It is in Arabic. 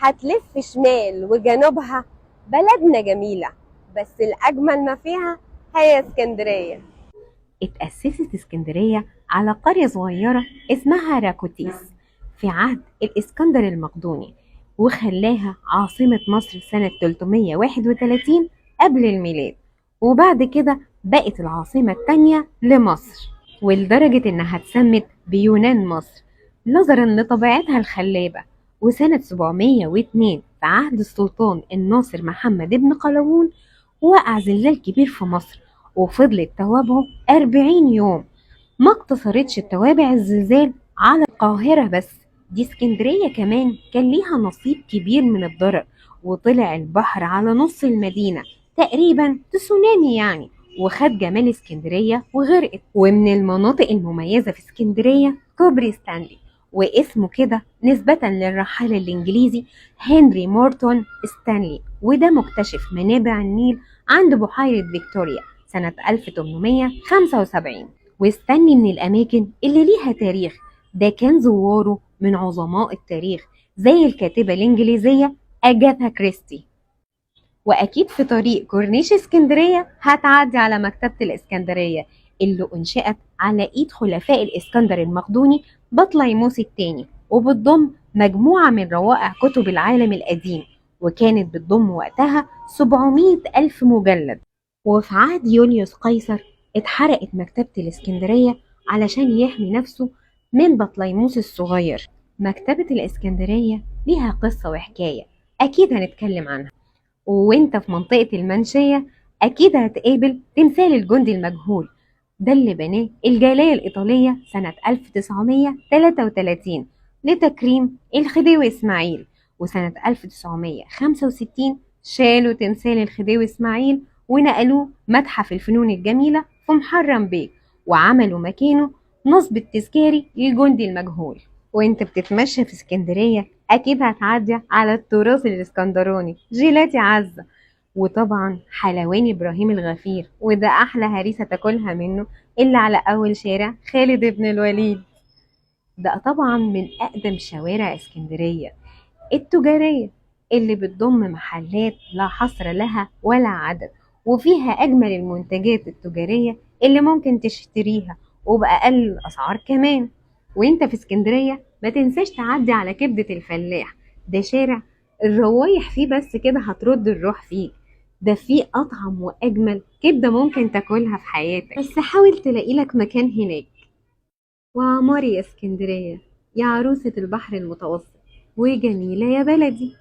هتلف شمال وجنوبها بلدنا جميلة، بس الأجمل ما فيها هي اسكندرية. اتأسست اسكندرية على قرية صغيرة اسمها راكوتيس في عهد الإسكندر المقدوني، وخلاها عاصمة مصر سنة 331 قبل الميلاد. وبعد كده بقت العاصمة التانية لمصر، ولدرجة إنها اتسمت بيونان مصر نظرا لطبيعتها الخلابة. وسنة 702 في عهد السلطان الناصر محمد بن قلاوون وقع زلزال كبير في مصر، وفضلت توابعه 40 يوم. ما اقتصرتش التوابع الزلزال على القاهرة بس، دي اسكندرية كمان كان ليها نصيب كبير من الضرر، وطلع البحر على نص المدينة تقريبا تسونامي يعني، وخد جمال اسكندرية وغرقت. ومن المناطق المميزة في اسكندرية كوبري ستانلي، واسمه كده نسبة للرحالة الإنجليزي هنري مورتون ستانلي، وده مكتشف منابع النيل عند بحيرة فيكتوريا سنة 1875. واستني من الأماكن اللي ليها تاريخ، ده كان زواره من عظماء التاريخ زي الكاتبة الإنجليزية أجاثا كريستي. وأكيد في طريق كورنيش اسكندرية هتعدي على مكتبة الإسكندرية اللي أنشئت على إيد خلفاء الإسكندر المقدوني بطليموس الثاني، وبتضم مجموعة من روائع كتب العالم القديم، وكانت بتضم وقتها 700 ألف مجلد. وفي عهد يوليوس قيصر اتحرقت مكتبة الإسكندرية علشان يحمي نفسه من بطليموس الصغير. مكتبة الإسكندرية ليها قصة وحكاية أكيد هنتكلم عنها. وانت في منطقة المنشية أكيد هتقابل تمثال الجندي المجهول، ده اللي بناه الجالية الإيطالية سنة 1933 لتكريم الخديوي إسماعيل. وسنة 1965 شالوا تمثال الخديوي إسماعيل ونقلوه متحف الفنون الجميلة في محرم بيه، وعملوا مكانه نصب التذكاري للجندي المجهول. وانت بتتمشى في اسكندرية أكيد هتعدي على التراث الإسكندراني جيلاتي عزة، وطبعا حلواني إبراهيم الغفير، وده أحلى هريسة تاكلها منه اللي على أول شارع خالد بن الوليد. ده طبعا من أقدم شوارع اسكندرية التجارية اللي بتضم محلات لا حصر لها ولا عدد، وفيها أجمل المنتجات التجارية اللي ممكن تشتريها وبأقل الأسعار كمان. وانت في اسكندرية ما تنساش تعدي على كبدة الفلاح، ده شارع الروايح فيه بس كده هترد الروح فيك، ده فيه أطعم وأجمل كبدة ممكن تاكلها في حياتك، بس حاول تلاقي لك مكان هناك. وعماري يا اسكندرية يا عروسة البحر المتوسط وجميلة يا بلدي.